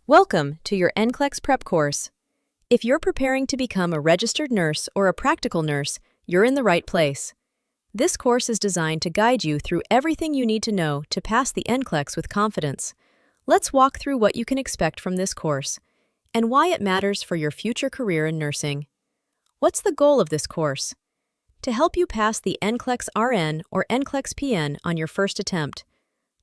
Welcome to your NCLEX prep course. If you're preparing to become a registered nurse or a practical nurse, you're in the right place. This course is designed to guide you through everything you need to know to pass the NCLEX with confidence. Let's walk through what you can expect from this course and why it matters for your future career in nursing. What's the goal of this course? To help you pass the NCLEX-RN or NCLEX-PN on your first attempt,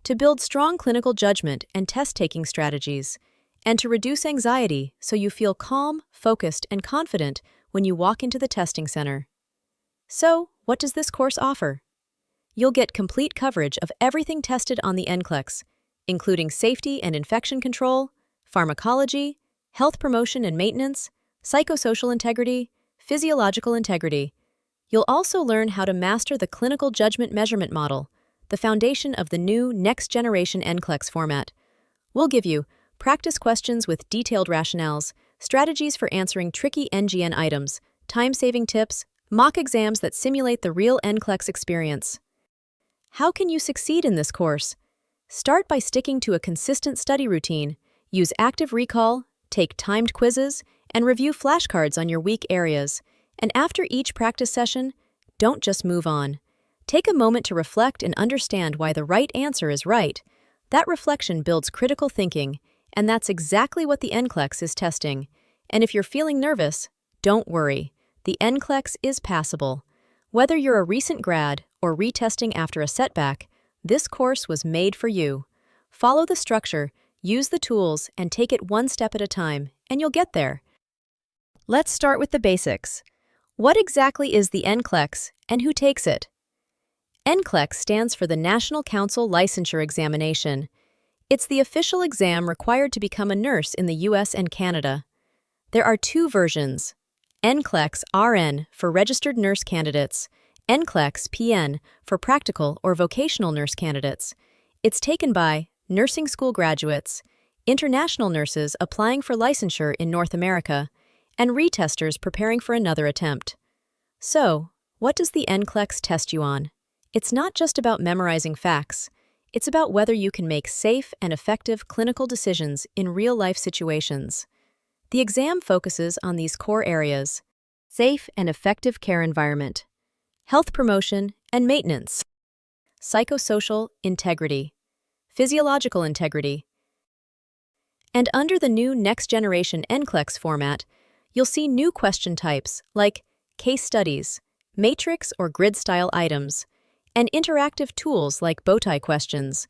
to build strong clinical judgment and test-taking strategies, and to reduce anxiety so you feel calm, focused, and confident when you walk into the testing center. So, what does this course offer? You'll get complete coverage of everything tested on the NCLEX, including safety and infection control, pharmacology, health promotion and maintenance, psychosocial integrity, physiological integrity. You'll also learn how to master the clinical judgment measurement model, the foundation of the new next-generation NCLEX format. We'll give you practice questions with detailed rationales, strategies for answering tricky NGN items, time-saving tips, mock exams that simulate the real NCLEX experience. How can you succeed in this course? Start by sticking to a consistent study routine, use active recall, take timed quizzes, and review flashcards on your weak areas. And after each practice session, don't just move on. Take a moment to reflect and understand why the right answer is right. That reflection builds critical thinking, and that's exactly what the NCLEX is testing. And if you're feeling nervous, don't worry. The NCLEX is passable. Whether you're a recent grad or retesting after a setback, this course was made for you. Follow the structure, use the tools, and take it one step at a time, and you'll get there. Let's start with the basics. What exactly is the NCLEX, and who takes it? NCLEX stands for the National Council Licensure Examination. It's the official exam required to become a nurse in the US and Canada. There are two versions: NCLEX-RN for registered nurse candidates, NCLEX-PN for practical or vocational nurse candidates. It's taken by nursing school graduates, international nurses applying for licensure in North America, and retesters preparing for another attempt. So, what does the NCLEX test you on? It's not just about memorizing facts. It's about whether you can make safe and effective clinical decisions in real-life situations. The exam focuses on these core areas: safe and effective care environment, health promotion and maintenance, psychosocial integrity, physiological integrity. And under the new next-generation NCLEX format, you'll see new question types like case studies, matrix or grid-style items, and interactive tools like bowtie questions,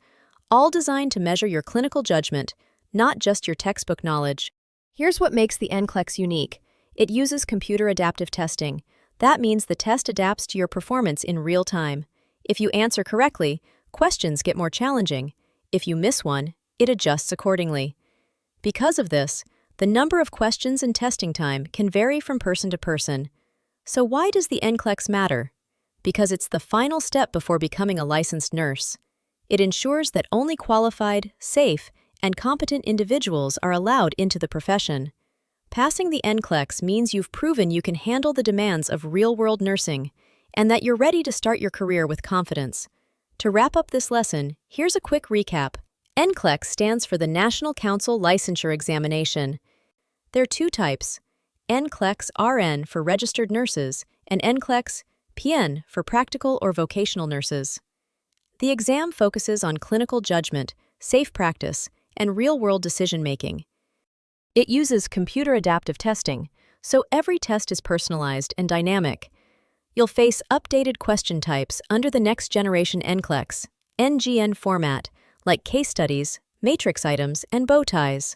all designed to measure your clinical judgment, not just your textbook knowledge. Here's what makes the NCLEX unique. It uses computer adaptive testing. That means the test adapts to your performance in real time. If you answer correctly, questions get more challenging. If you miss one, it adjusts accordingly. Because of this, the number of questions and testing time can vary from person to person. So why does the NCLEX matter? Because it's the final step before becoming a licensed nurse. It ensures that only qualified, safe, and competent individuals are allowed into the profession. Passing the NCLEX means you've proven you can handle the demands of real-world nursing and that you're ready to start your career with confidence. To wrap up this lesson, here's a quick recap. NCLEX stands for the National Council Licensure Examination. There are two types: NCLEX-RN for registered nurses and NCLEX-PN for practical or vocational nurses. The exam focuses on clinical judgment, safe practice, and real-world decision-making. It uses computer adaptive testing, so every test is personalized and dynamic. You'll face updated question types under the next-generation NCLEX, NGN format, like case studies, matrix items, and bow ties.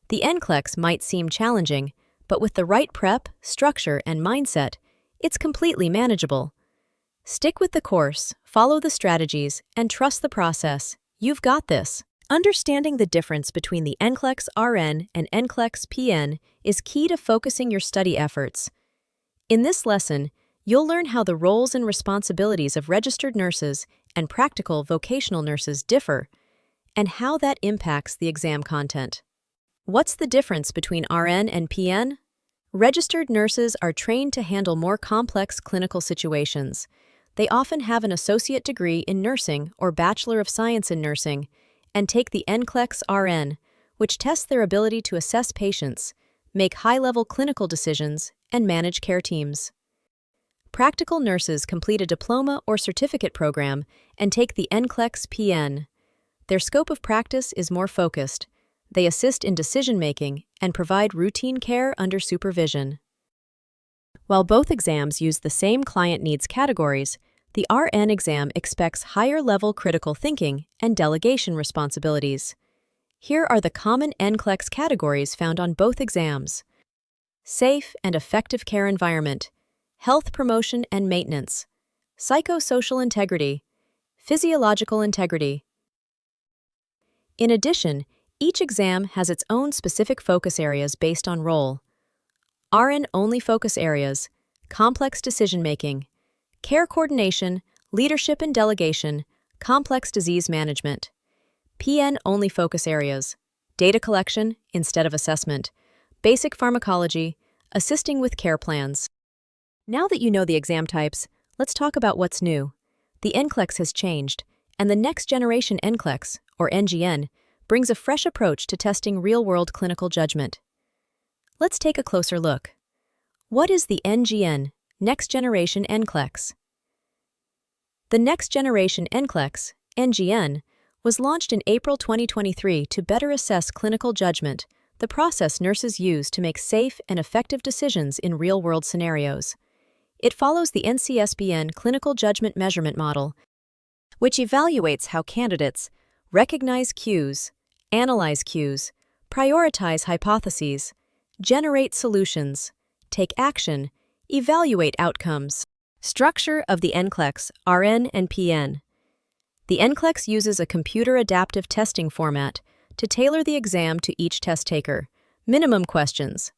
The NCLEX might seem challenging, but with the right prep, structure, and mindset, it's completely manageable. Stick with the course, follow the strategies, and trust the process. You've got this. Understanding the difference between the NCLEX-RN and NCLEX-PN is key to focusing your study efforts. In this lesson, you'll learn how the roles and responsibilities of registered nurses and practical vocational nurses differ, and how that impacts the exam content. What's the difference between RN and PN? Registered nurses are trained to handle more complex clinical situations. They often have an associate degree in nursing or Bachelor of Science in Nursing and take the NCLEX-RN, which tests their ability to assess patients, make high-level clinical decisions, and manage care teams. Practical nurses complete a diploma or certificate program and take the NCLEX-PN. Their scope of practice is more focused. They assist in decision-making and provide routine care under supervision. While both exams use the same client needs categories, the RN exam expects higher-level critical thinking and delegation responsibilities. Here are the common NCLEX categories found on both exams: safe and effective care environment, health promotion and maintenance, psychosocial integrity, physiological integrity. In addition, each exam has its own specific focus areas based on role. RN-only focus areas: complex decision-making, care coordination, leadership and delegation, complex disease management. PN-only focus areas: data collection instead of assessment, basic pharmacology, assisting with care plans. Now that you know the exam types, let's talk about what's new. The NCLEX has changed, and the next generation NCLEX, or NGN, brings a fresh approach to testing real-world clinical judgment. Let's take a closer look. What is the NGN, Next Generation NCLEX? The Next Generation NCLEX, NGN, was launched in April 2023 to better assess clinical judgment, the process nurses use to make safe and effective decisions in real-world scenarios. It follows the NCLEX-PN Clinical Judgment Measurement Model, which evaluates how candidates recognize cues, analyze cues, prioritize hypotheses, generate solutions, take action, evaluate outcomes. Structure of the NCLEX-RN and PN. The NCLEX uses a computer-adaptive testing format to tailor the exam to each test taker. Minimum questions: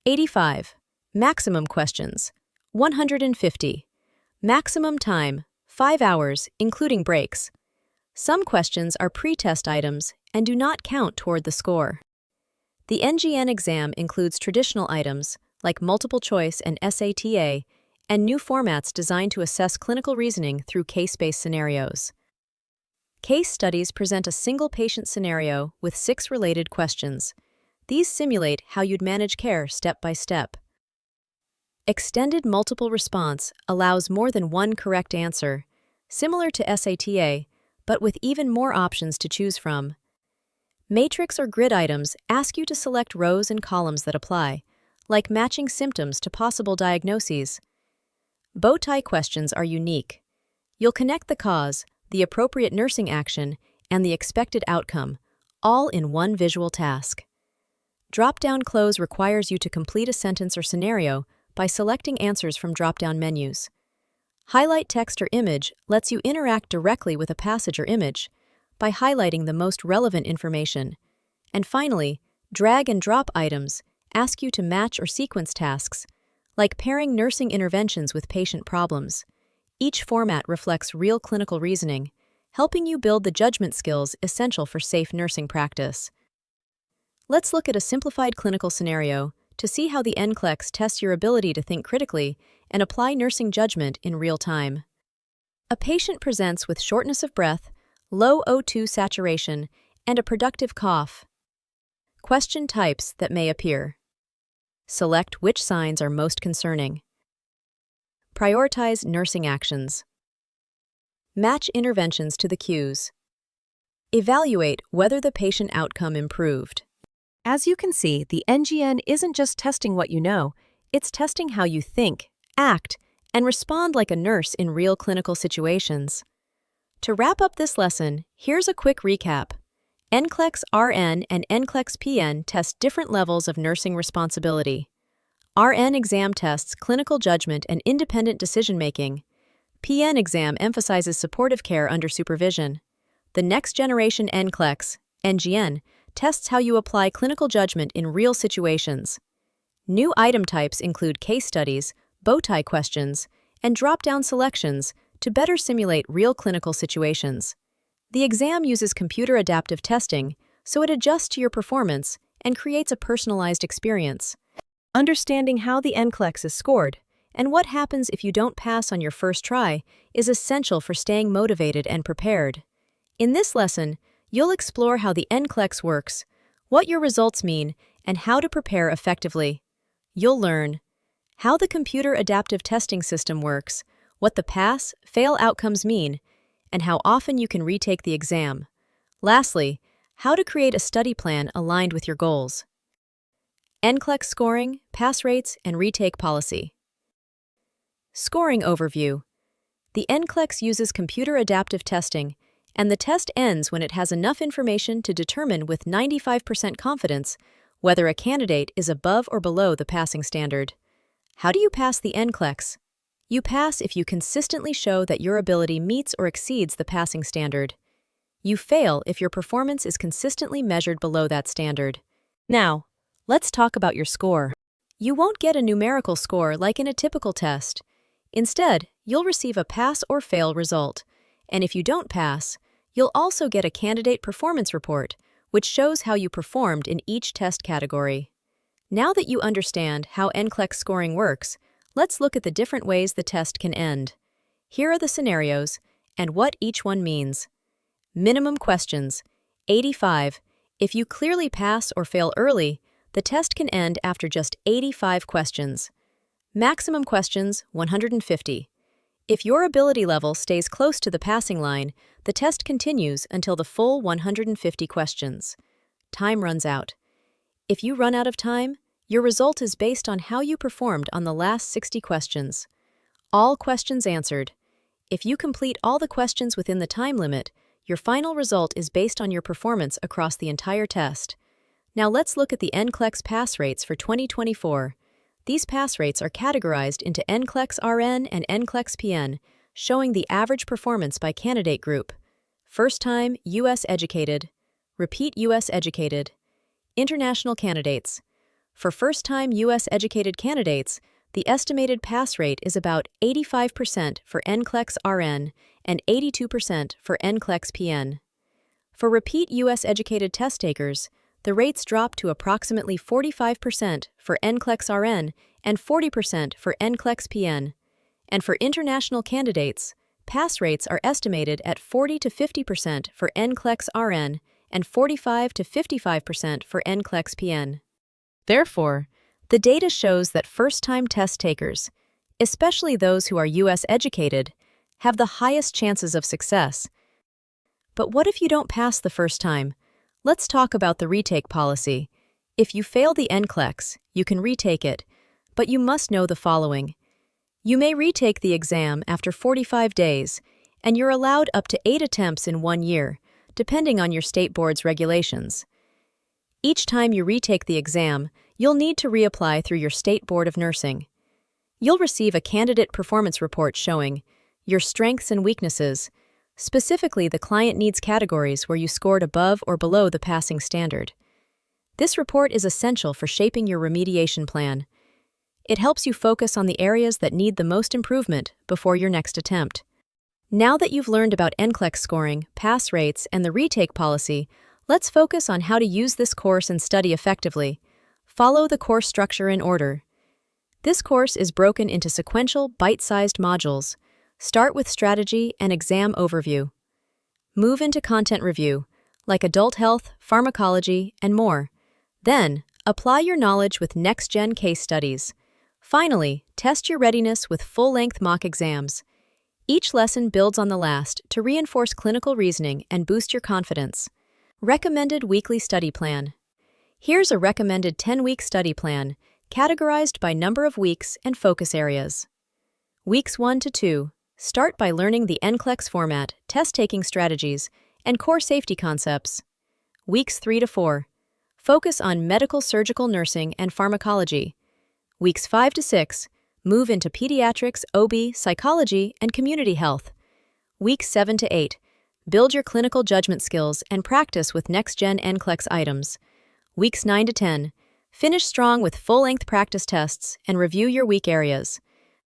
85. Maximum questions: 150. Maximum time: 5 hours, including breaks. Some questions are pre-test items and do not count toward the score. The NGN exam includes traditional items like multiple choice and SATA, and new formats designed to assess clinical reasoning through case-based scenarios. Case studies present a single patient scenario with 6 related questions. These simulate how you'd manage care step by step. Extended multiple response allows more than one correct answer, similar to SATA, but with even more options to choose from. Matrix or grid items ask you to select rows and columns that apply, like matching symptoms to possible diagnoses. Bow-tie questions are unique. You'll connect the cause, the appropriate nursing action, and the expected outcome, all in one visual task. Drop-down close requires you to complete a sentence or scenario by selecting answers from drop-down menus. Highlight text or image lets you interact directly with a passage or image by highlighting the most relevant information. And finally, drag and drop items ask you to match or sequence tasks, like pairing nursing interventions with patient problems. Each format reflects real clinical reasoning, helping you build the judgment skills essential for safe nursing practice. Let's look at a simplified clinical scenario to see how the NCLEX tests your ability to think critically and apply nursing judgment in real time. A patient presents with shortness of breath, low O2 saturation, and a productive cough. Question types that may appear. Select which signs are most concerning. Prioritize nursing actions. Match interventions to the cues. Evaluate whether the patient outcome improved. As you can see, the NGN isn't just testing what you know, it's testing how you think, act, and respond like a nurse in real clinical situations. To wrap up this lesson, here's a quick recap. NCLEX-RN and NCLEX-PN test different levels of nursing responsibility. RN exam tests clinical judgment and independent decision-making. PN exam emphasizes supportive care under supervision. The next generation NCLEX, NGN, tests how you apply clinical judgment in real situations. New item types include case studies, bow-tie questions, and drop-down selections to better simulate real clinical situations. The exam uses computer-adaptive testing, so it adjusts to your performance and creates a personalized experience. Understanding how the NCLEX is scored and what happens if you don't pass on your first try is essential for staying motivated and prepared. In this lesson, you'll explore how the NCLEX works, what your results mean, and how to prepare effectively. You'll learn how the computer adaptive testing system works, what the pass-fail outcomes mean, and how often you can retake the exam. Lastly, how to create a study plan aligned with your goals. NCLEX scoring, pass rates, and retake policy. Scoring overview. The NCLEX uses computer adaptive testing, and the test ends when it has enough information to determine with 95% confidence whether a candidate is above or below the passing standard. How do you pass the NCLEX? You pass if you consistently show that your ability meets or exceeds the passing standard. You fail if your performance is consistently measured below that standard. Now, let's talk about your score. You won't get a numerical score like in a typical test. Instead, you'll receive a pass or fail result. And if you don't pass, you'll also get a candidate performance report, which shows how you performed in each test category. Now that you understand how NCLEX scoring works, let's look at the different ways the test can end. Here are the scenarios and what each one means. Minimum questions, 85. If you clearly pass or fail early, the test can end after just 85 questions. Maximum questions, 150. If your ability level stays close to the passing line, the test continues until the full 150 questions. Time runs out. If you run out of time, your result is based on how you performed on the last 60 questions. All questions answered. If you complete all the questions within the time limit, your final result is based on your performance across the entire test. Now let's look at the NCLEX pass rates for 2024. These pass rates are categorized into NCLEX-RN and NCLEX-PN, showing the average performance by candidate group. First-time U.S. educated, repeat U.S. educated, international candidates. For first-time U.S. educated candidates, the estimated pass rate is about 85% for NCLEX-RN and 82% for NCLEX-PN. For repeat U.S. educated test takers, the rates drop to approximately 45% for NCLEX-RN and 40% for NCLEX-PN. And for international candidates, pass rates are estimated at 40 to 50% for NCLEX-RN and 45 to 55% for NCLEX-PN. Therefore, the data shows that first-time test takers, especially those who are U.S. educated, have the highest chances of success. But what if you don't pass the first time? Let's talk about the retake policy. If you fail the NCLEX, you can retake it, but you must know the following. You may retake the exam after 45 days, and you're allowed up to 8 attempts in 1 year, depending on your state board's regulations. Each time you retake the exam, you'll need to reapply through your State Board of Nursing. You'll receive a candidate performance report showing your strengths and weaknesses, specifically the client needs categories where you scored above or below the passing standard. This report is essential for shaping your remediation plan. It helps you focus on the areas that need the most improvement before your next attempt. Now that you've learned about NCLEX scoring, pass rates, and the retake policy, let's focus on how to use this course and study effectively. Follow the course structure in order. This course is broken into sequential, bite-sized modules. Start with strategy and exam overview. Move into content review, like adult health, pharmacology, and more. Then, apply your knowledge with next-gen case studies. Finally, test your readiness with full-length mock exams. Each lesson builds on the last to reinforce clinical reasoning and boost your confidence. Recommended weekly study plan. Here's a recommended 10-week study plan, categorized by number of weeks and focus areas. Weeks 1 to 2. Start by learning the NCLEX format, test-taking strategies, and core safety concepts. Weeks 3 to 4. Focus on medical surgical nursing and pharmacology. Weeks 5 to 6. Move into pediatrics, OB, psychology, and community health. Weeks 7 to 8. Build your clinical judgment skills and practice with next-gen NCLEX items. Weeks 9 to 10. Finish strong with full-length practice tests and review your weak areas.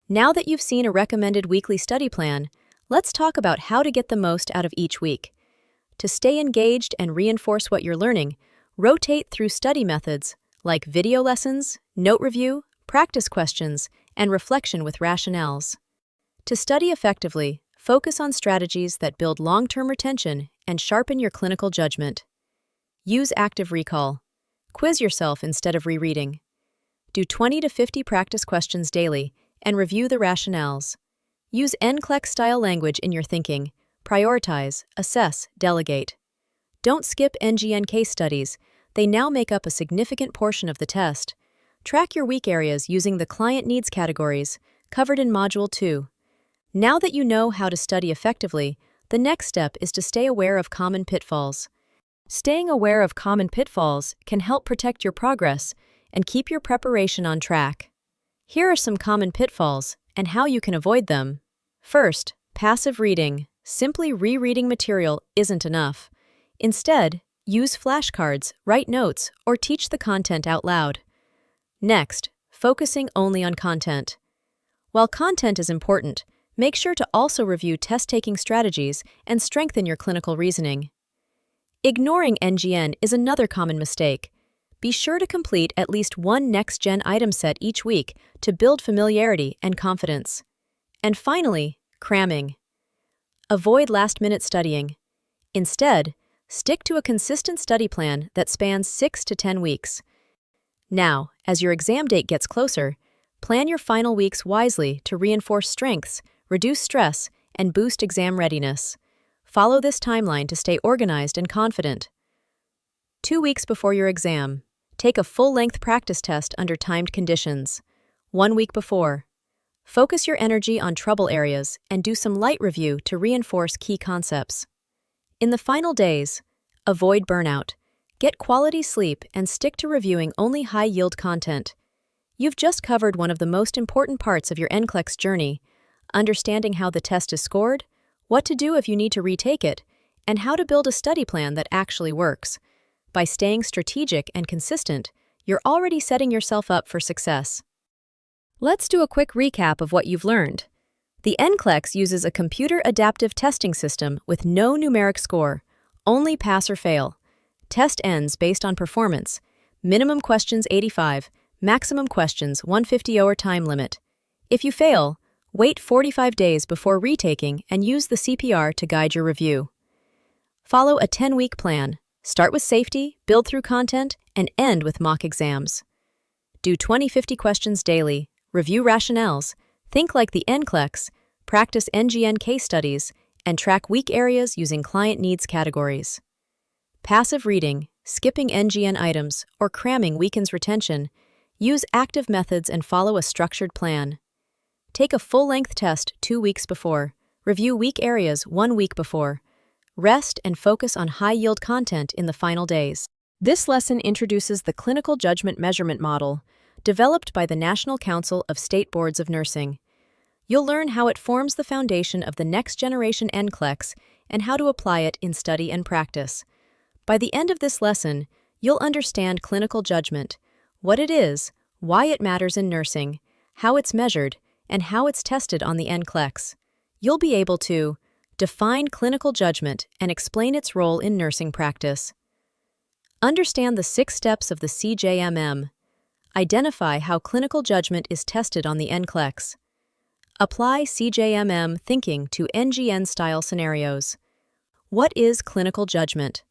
Now that you've seen a recommended weekly study plan, let's talk about how to get the most out of each week. To stay engaged and reinforce what you're learning, rotate through study methods like video lessons, note review, practice questions, and reflection with rationales. To study effectively, focus on strategies that build long-term retention and sharpen your clinical judgment. Use active recall. Quiz yourself instead of rereading. Do 20 to 50 practice questions daily and review the rationales. Use NCLEX-style language in your thinking. Prioritize, assess, delegate. Don't skip NGN case studies. They now make up a significant portion of the test. Track your weak areas using the client needs categories, covered in Module 2. Now that you know how to study effectively, the next step is to stay aware of common pitfalls. Staying aware of common pitfalls can help protect your progress and keep your preparation on track. Here are some common pitfalls and how you can avoid them. First, passive reading. Simply rereading material isn't enough. Instead, use flashcards, write notes, or teach the content out loud. Next, focusing only on content. While content is important, make sure to also review test-taking strategies and strengthen your clinical reasoning. Ignoring NGN is another common mistake. Be sure to complete at least one next-gen item set each week to build familiarity and confidence. And finally, cramming. Avoid last-minute studying. Instead, stick to a consistent study plan that spans 6 to 10 weeks. Now, as your exam date gets closer, plan your final weeks wisely to reinforce strengths, reduce stress, and boost exam readiness. Follow this timeline to stay organized and confident. 2 weeks before your exam, take a full-length practice test under timed conditions. 1 week before, focus your energy on trouble areas and do some light review to reinforce key concepts. In the final days, avoid burnout. Get quality sleep and stick to reviewing only high-yield content. You've just covered one of the most important parts of your NCLEX journey, understanding how the test is scored, what to do if you need to retake it, and how to build a study plan that actually works. By staying strategic and consistent, you're already setting yourself up for success. Let's do a quick recap of what you've learned. The NCLEX uses a computer adaptive testing system with no numeric score, only pass or fail. Test ends based on performance. Minimum questions 85, maximum questions 150 hour time limit. If you fail, wait 45 days before retaking and use the CPR to guide your review. Follow a 10-week plan. Start with safety, build through content, and end with mock exams. Do 20-50 questions daily, review rationales, think like the NCLEX, practice NGN case studies, and track weak areas using client needs categories. Passive reading, skipping NGN items, or cramming weakens retention. Use active methods and follow a structured plan. Take a full-length test 2 weeks before. Review weak areas 1 week before. Rest and focus on high-yield content in the final days. This lesson introduces the Clinical Judgment Measurement Model, developed by the National Council of State Boards of Nursing. You'll learn how it forms the foundation of the next-generation NCLEX and how to apply it in study and practice. By the end of this lesson, you'll understand clinical judgment, what it is, why it matters in nursing, how it's measured, and how it's tested on the NCLEX. You'll be able to define clinical judgment and explain its role in nursing practice. Understand the 6 steps of the CJMM. Identify how clinical judgment is tested on the NCLEX. Apply CJMM thinking to NGN-style scenarios. What is clinical judgment?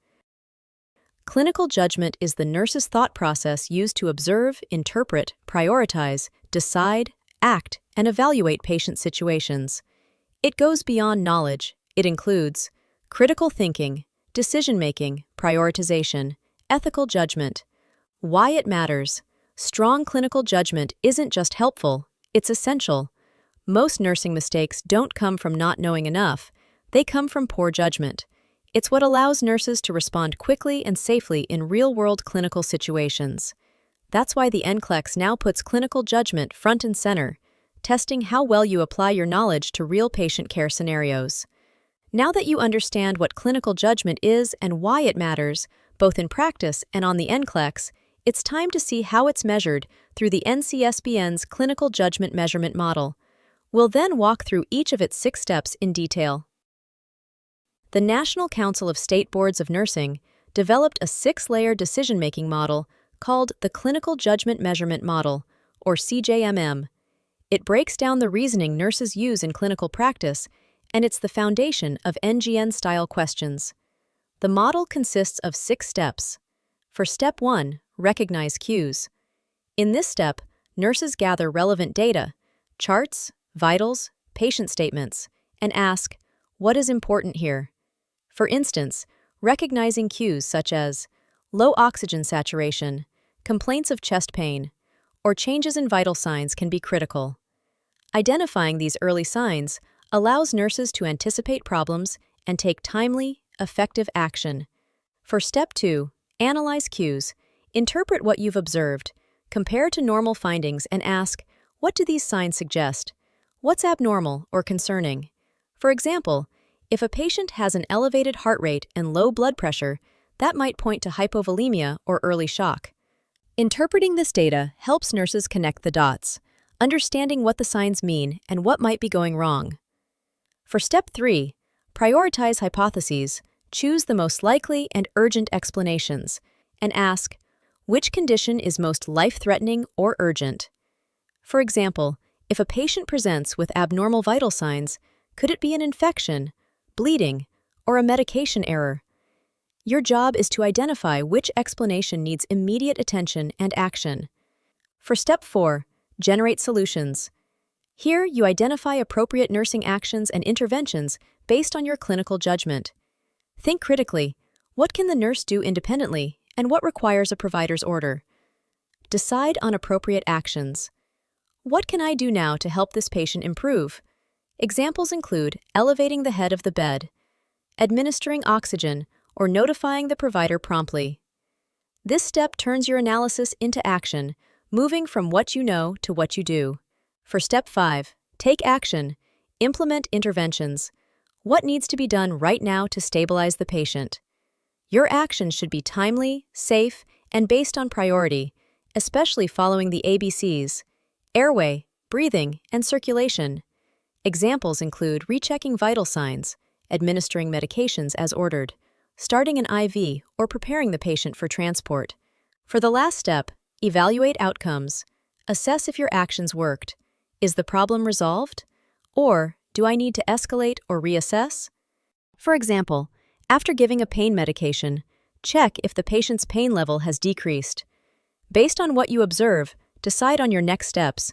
Clinical judgment is the nurse's thought process used to observe, interpret, prioritize, decide, act, and evaluate patient situations. It goes beyond knowledge. It includes critical thinking, decision-making, prioritization, ethical judgment. Why it matters. Strong clinical judgment isn't just helpful, it's essential. Most nursing mistakes don't come from not knowing enough, they come from poor judgment. It's what allows nurses to respond quickly and safely in real-world clinical situations. That's why the NCLEX now puts clinical judgment front and center, testing how well you apply your knowledge to real patient care scenarios. Now that you understand what clinical judgment is and why it matters, both in practice and on the NCLEX, it's time to see how it's measured through the NCSBN's Clinical Judgment Measurement Model. We'll then walk through each of its 6 steps in detail. The National Council of State Boards of Nursing developed a 6-layer decision-making model called the Clinical Judgment Measurement Model, or CJMM. It breaks down the reasoning nurses use in clinical practice, and it's the foundation of NGN-style questions. The model consists of 6 steps. For Step 1, recognize cues. In this step, nurses gather relevant data, charts, vitals, patient statements, and ask, what is important here? For instance, recognizing cues such as low oxygen saturation, complaints of chest pain, or changes in vital signs can be critical. Identifying these early signs allows nurses to anticipate problems and take timely, effective action. For Step 2, analyze cues. Interpret what you've observed, compare to normal findings, and ask, what do these signs suggest? What's abnormal or concerning? For example, if a patient has an elevated heart rate and low blood pressure, that might point to hypovolemia or early shock. Interpreting this data helps nurses connect the dots, understanding what the signs mean and what might be going wrong. For Step 3, prioritize hypotheses, choose the most likely and urgent explanations, and ask, which condition is most life-threatening or urgent? For example, if a patient presents with abnormal vital signs, could it be an infection, bleeding, or a medication error? Your job is to identify which explanation needs immediate attention and action. For Step 4, generate solutions. Here, you identify appropriate nursing actions and interventions based on your clinical judgment. Think critically, what can the nurse do independently, and what requires a provider's order? Decide on appropriate actions. What can I do now to help this patient improve? Examples include elevating the head of the bed, administering oxygen, or notifying the provider promptly. This step turns your analysis into action, moving from what you know to what you do. For Step 5, take action. Implement interventions. What needs to be done right now to stabilize the patient? Your actions should be timely, safe, and based on priority, especially following the ABCs: airway, breathing, and circulation. Examples include rechecking vital signs, administering medications as ordered, starting an IV, or preparing the patient for transport. For the last step, evaluate outcomes. Assess if your actions worked. Is the problem resolved? Or do I need to escalate or reassess? For example, after giving a pain medication, check if the patient's pain level has decreased. Based on what you observe, decide on your next steps.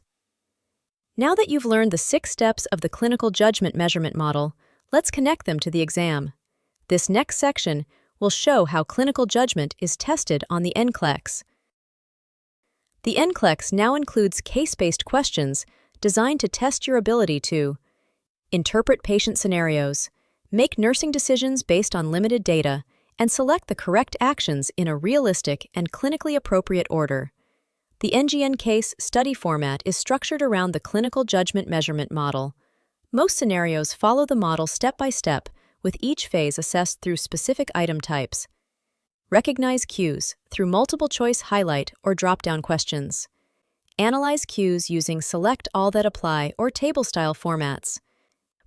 Now that you've learned the 6 steps of the clinical judgment measurement model, let's connect them to the exam. This next section will show how clinical judgment is tested on the NCLEX. The NCLEX now includes case-based questions designed to test your ability to interpret patient scenarios, make nursing decisions based on limited data, and select the correct actions in a realistic and clinically appropriate order. The NGN case study format is structured around the clinical judgment measurement model. Most scenarios follow the model step by step, with each phase assessed through specific item types. Recognize cues through multiple-choice highlight or drop-down questions. Analyze cues using select all that apply or table-style formats.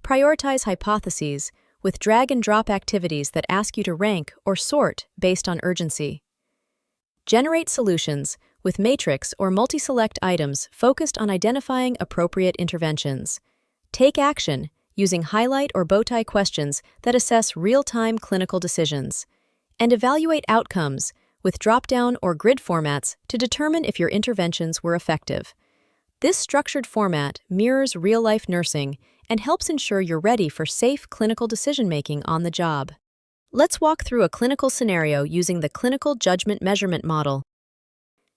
Prioritize hypotheses with drag-and-drop activities that ask you to rank or sort based on urgency. Generate solutions with matrix or multi-select items focused on identifying appropriate interventions. Take action using highlight or bowtie questions that assess real-time clinical decisions. And evaluate outcomes with drop-down or grid formats to determine if your interventions were effective. This structured format mirrors real-life nursing and helps ensure you're ready for safe clinical decision-making on the job. Let's walk through a clinical scenario using the clinical judgment measurement model.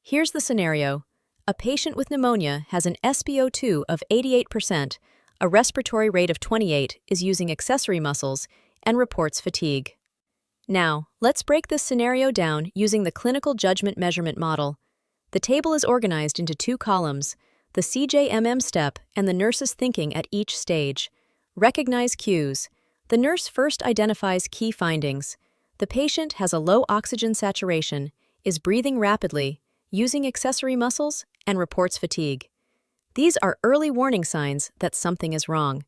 Here's the scenario. A patient with pneumonia has an SpO2 of 88%, a respiratory rate of 28, is using accessory muscles, and reports fatigue. Now, let's break this scenario down using the clinical judgment measurement model. The table is organized into 2 columns, the CJMM step and the nurse's thinking at each stage. Recognize cues. The nurse first identifies key findings. The patient has a low oxygen saturation, is breathing rapidly, using accessory muscles, and reports fatigue. These are early warning signs that something is wrong.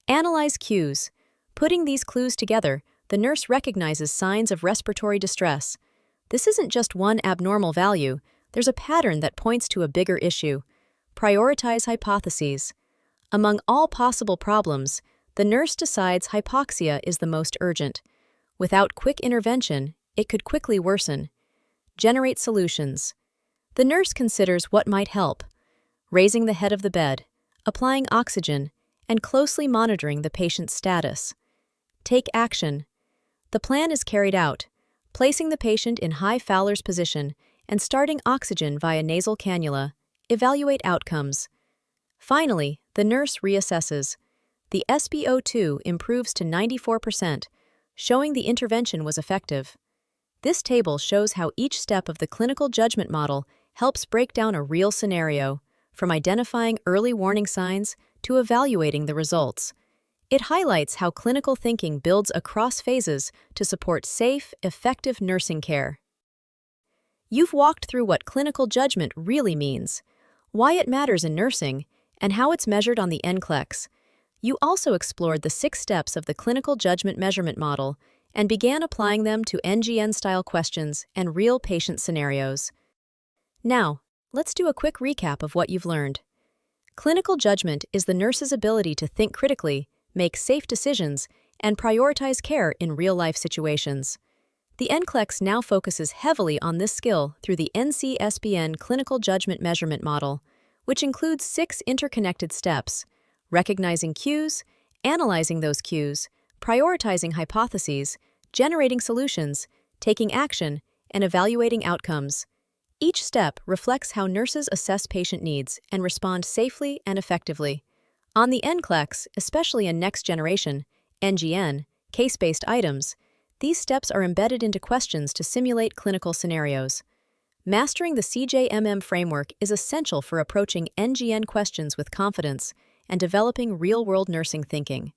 Analyze cues. Putting these clues together, the nurse recognizes signs of respiratory distress. This isn't just one abnormal value, there's a pattern that points to a bigger issue. Prioritize hypotheses. Among all possible problems, the nurse decides hypoxia is the most urgent. Without quick intervention, it could quickly worsen. Generate solutions. The nurse considers what might help, raising the head of the bed, applying oxygen, and closely monitoring the patient's status. Take action. The plan is carried out, placing the patient in high Fowler's position and starting oxygen via nasal cannula. Evaluate outcomes. Finally, the nurse reassesses. The SpO2 improves to 94%, showing the intervention was effective. This table shows how each step of the clinical judgment model helps break down a real scenario, from identifying early warning signs to evaluating the results. It highlights how clinical thinking builds across phases to support safe, effective nursing care. You've walked through what clinical judgment really means, why it matters in nursing, and how it's measured on the NCLEX. You also explored the 6 steps of the clinical judgment measurement model and began applying them to NGN-style questions and real patient scenarios. Now, let's do a quick recap of what you've learned. Clinical judgment is the nurse's ability to think critically, make safe decisions, and prioritize care in real-life situations. The NCLEX now focuses heavily on this skill through the NCLEX-PN clinical judgment measurement model, which includes 6 interconnected steps: recognizing cues, analyzing those cues, prioritizing hypotheses, generating solutions, taking action, and evaluating outcomes. Each step reflects how nurses assess patient needs and respond safely and effectively. On the NCLEX, especially in next generation, NGN, case-based items, these steps are embedded into questions to simulate clinical scenarios. Mastering the CJMM framework is essential for approaching NGN questions with confidence and developing real-world nursing thinking.